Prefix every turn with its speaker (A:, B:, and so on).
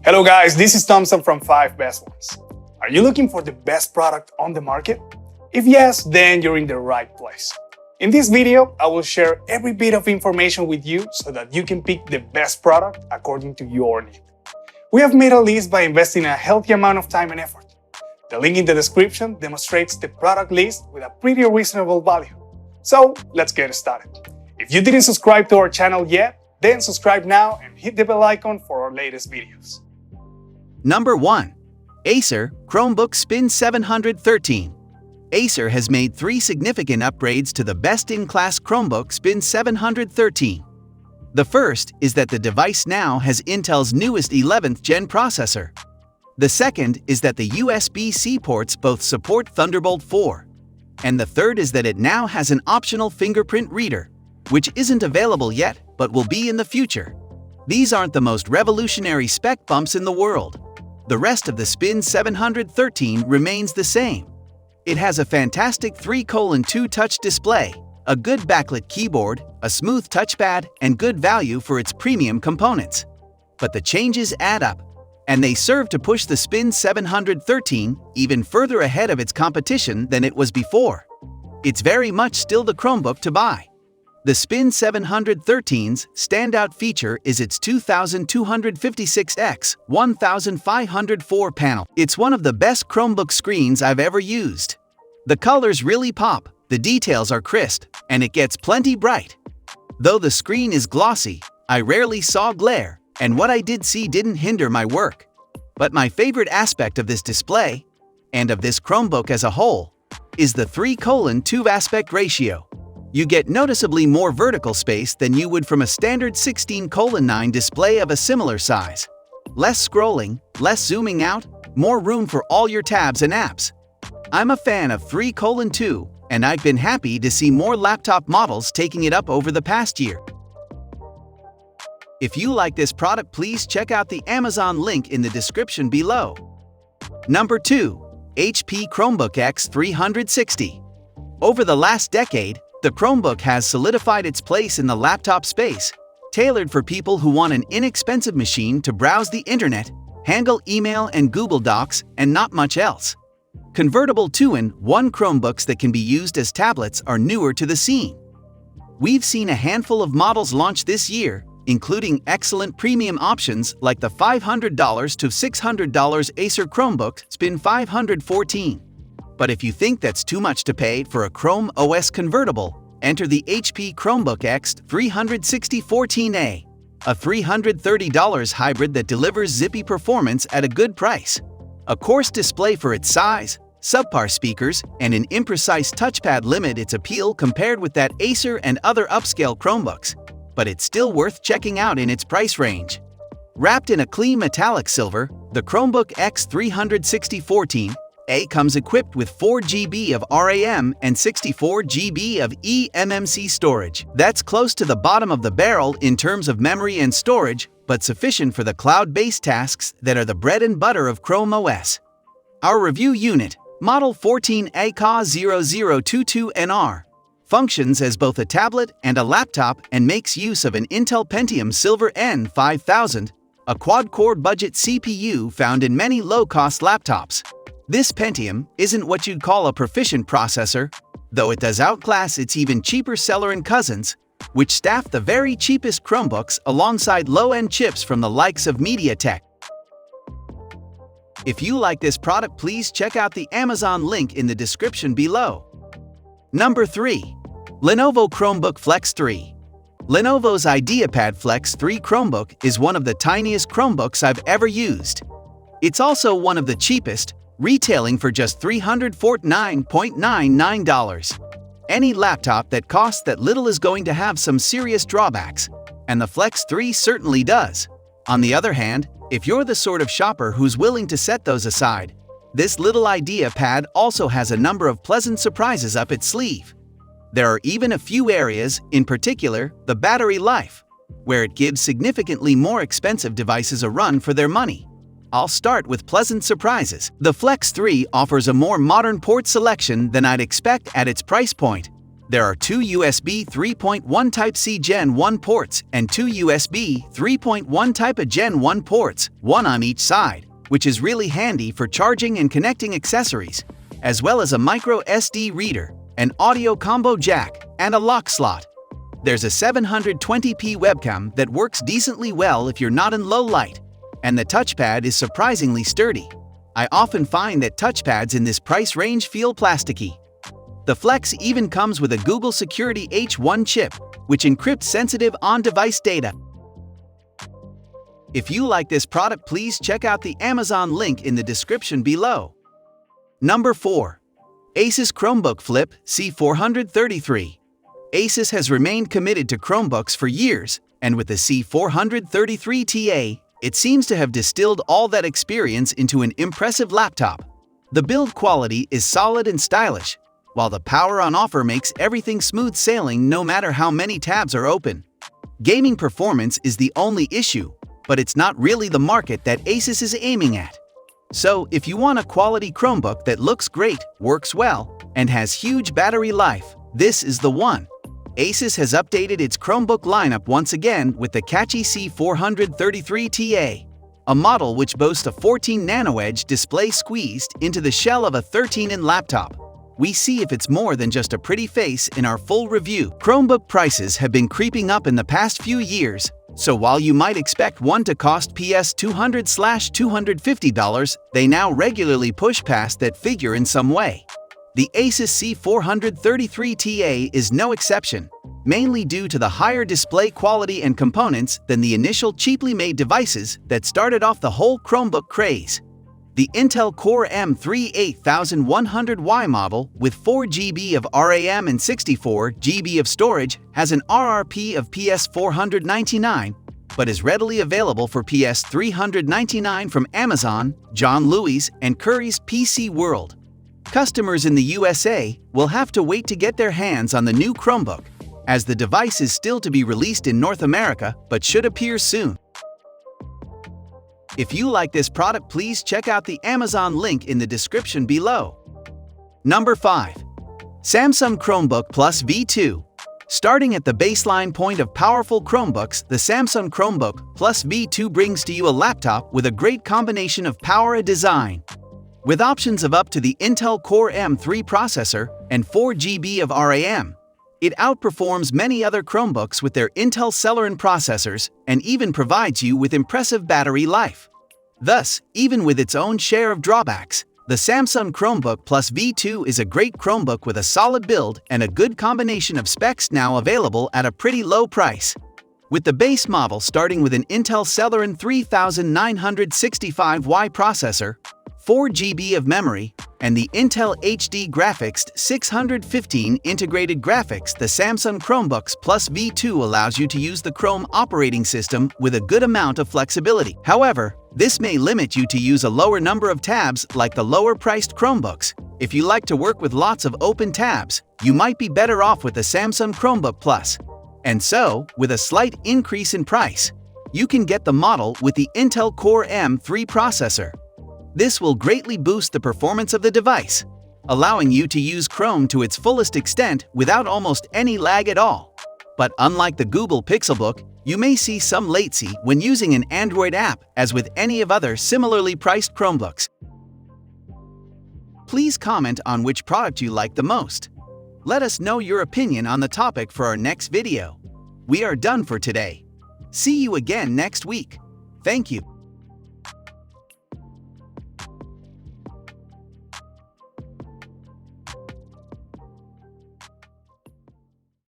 A: Hello guys, this is Thompson from 5 Best Ones. Are you looking for the best product on the market? If yes, then you're in the right place. In this video, I will share every bit of information with you so that you can pick the best product according to your need. We have made a list by investing a healthy amount of time and effort. The link in the description demonstrates the product list with a pretty reasonable value. So let's get started. If you didn't subscribe to our channel yet, then subscribe now and hit the bell icon for our latest videos.
B: Number 1. Acer Chromebook Spin 713. Acer has made 3 significant upgrades to the best-in-class Chromebook Spin 713. The first is that the device now has Intel's newest 11th gen processor. The second is that the USB-C ports both support Thunderbolt 4. And the third is that it now has an optional fingerprint reader, which isn't available yet but will be in the future. These aren't the most revolutionary spec bumps in the world. The rest of the Spin 713 remains the same. It has a fantastic 3:2 touch display, a good backlit keyboard, a smooth touchpad, and good value for its premium components. But the changes add up, and they serve to push the Spin 713 even further ahead of its competition than it was before. It's very much still the Chromebook to buy. The Spin 713's standout feature is its 2256x 1504 panel. It's one of the best Chromebook screens I've ever used. The colors really pop, the details are crisp, and it gets plenty bright. Though the screen is glossy, I rarely saw glare, and what I did see didn't hinder my work. But my favorite aspect of this display, and of this Chromebook as a whole, is the 3:2 aspect ratio. You get noticeably more vertical space than you would from a standard 16:9 display of a similar size. Less scrolling, less zooming out, more room for all your tabs and apps. I'm a fan of 3:2, and I've been happy to see more laptop models taking it up over the past year. If you like this product, please check out the Amazon link in the description below. Number 2. HP Chromebook X360. Over the last decade, the Chromebook has solidified its place in the laptop space, tailored for people who want an inexpensive machine to browse the internet, handle email and Google Docs, and not much else. Convertible 2-in-1 Chromebooks that can be used as tablets are newer to the scene. We've seen a handful of models launch this year, including excellent premium options like the $500 to $600 Acer Chromebook Spin 514. But if you think that's too much to pay for a Chrome OS convertible, enter the HP Chromebook X360 14A, a $330 hybrid that delivers zippy performance at a good price. A coarse display for its size, subpar speakers, and an imprecise touchpad limit its appeal compared with that Acer and other upscale Chromebooks, but it's still worth checking out in its price range. Wrapped in a clean metallic silver, the Chromebook X360 14A comes equipped with 4 GB of RAM and 64 GB of eMMC storage. That's close to the bottom of the barrel in terms of memory and storage, but sufficient for the cloud-based tasks that are the bread and butter of Chrome OS. Our review unit, Model 14ACA0022NR, functions as both a tablet and a laptop and makes use of an Intel Pentium Silver N5000, a quad-core budget CPU found in many low-cost laptops. This Pentium isn't what you'd call a proficient processor, though it does outclass its even cheaper seller and cousins, which staff the very cheapest Chromebooks alongside low-end chips from the likes of MediaTek. If you like this product, please check out the Amazon link in the description below. Number 3. Lenovo Chromebook Flex 3. Lenovo's IdeaPad Flex 3 Chromebook is one of the tiniest Chromebooks I've ever used. It's also one of the cheapest, retailing for just $349.99. Any laptop that costs that little is going to have some serious drawbacks, and the Flex 3 certainly does. On the other hand, if you're the sort of shopper who's willing to set those aside, this little IdeaPad also has a number of pleasant surprises up its sleeve. There are even a few areas, in particular the battery life, where it gives significantly more expensive devices a run for their money. I'll start with pleasant surprises. The Flex 3 offers a more modern port selection than I'd expect at its price point. There are two USB 3.1 Type-C Gen 1 ports and two USB 3.1 Type-A Gen 1 ports, one on each side, which is really handy for charging and connecting accessories, as well as a micro SD reader, an audio combo jack, and a lock slot. There's a 720p webcam that works decently well if you're not in low light, and the touchpad is surprisingly sturdy. I often find that touchpads in this price range feel plasticky. The Flex even comes with a Google Security H1 chip, which encrypts sensitive on-device data. If you like this product, please check out the Amazon link in the description below. Number 4. ASUS Chromebook Flip C433. ASUS has remained committed to Chromebooks for years, and with the C433TA, it seems to have distilled all that experience into an impressive laptop. The build quality is solid and stylish, while the power on offer makes everything smooth sailing no matter how many tabs are open. Gaming performance is the only issue, but it's not really the market that ASUS is aiming at. So, if you want a quality Chromebook that looks great, works well, and has huge battery life, this is the one. ASUS has updated its Chromebook lineup once again with the catchy C433TA, a model which boasts a 14-nano-edge display squeezed into the shell of a 13-inch laptop. We see if it's more than just a pretty face in our full review. Chromebook prices have been creeping up in the past few years, so while you might expect one to cost $200–$250, they now regularly push past that figure in some way. The ASUS C433TA is no exception, mainly due to the higher display quality and components than the initial cheaply made devices that started off the whole Chromebook craze. The Intel Core M3 8100Y model with 4 GB of RAM and 64 GB of storage has an RRP of PS499, but is readily available for PS399 from Amazon, John Lewis, and Curry's PC World. Customers in the USA will have to wait to get their hands on the new Chromebook, as the device is still to be released in North America but should appear soon. If you like this product, please check out the Amazon link in the description below. Number 5. Samsung Chromebook Plus V2. Starting at the baseline point of powerful Chromebooks, the Samsung Chromebook Plus V2 brings to you a laptop with a great combination of power and design. With options of up to the Intel Core M3 processor and 4 GB of RAM, it outperforms many other Chromebooks with their Intel Celeron processors and even provides you with impressive battery life. Thus, even with its own share of drawbacks, the Samsung Chromebook Plus V2 is a great Chromebook with a solid build and a good combination of specs now available at a pretty low price. With the base model starting with an Intel Celeron 3965Y processor, 4 GB of memory, and the Intel HD Graphics 615 integrated graphics, the Samsung Chromebooks Plus V2 allows you to use the Chrome operating system with a good amount of flexibility. However, this may limit you to use a lower number of tabs like the lower-priced Chromebooks. If you like to work with lots of open tabs, you might be better off with the Samsung Chromebook Plus. And so, with a slight increase in price, you can get the model with the Intel Core M3 processor. This will greatly boost the performance of the device, allowing you to use Chrome to its fullest extent without almost any lag at all. But unlike the Google Pixelbook, you may see some latency when using an Android app, as with any of other similarly priced Chromebooks. Please comment on which product you like the most. Let us know your opinion on the topic for our next video. We are done for today. See you again next week. Thank you.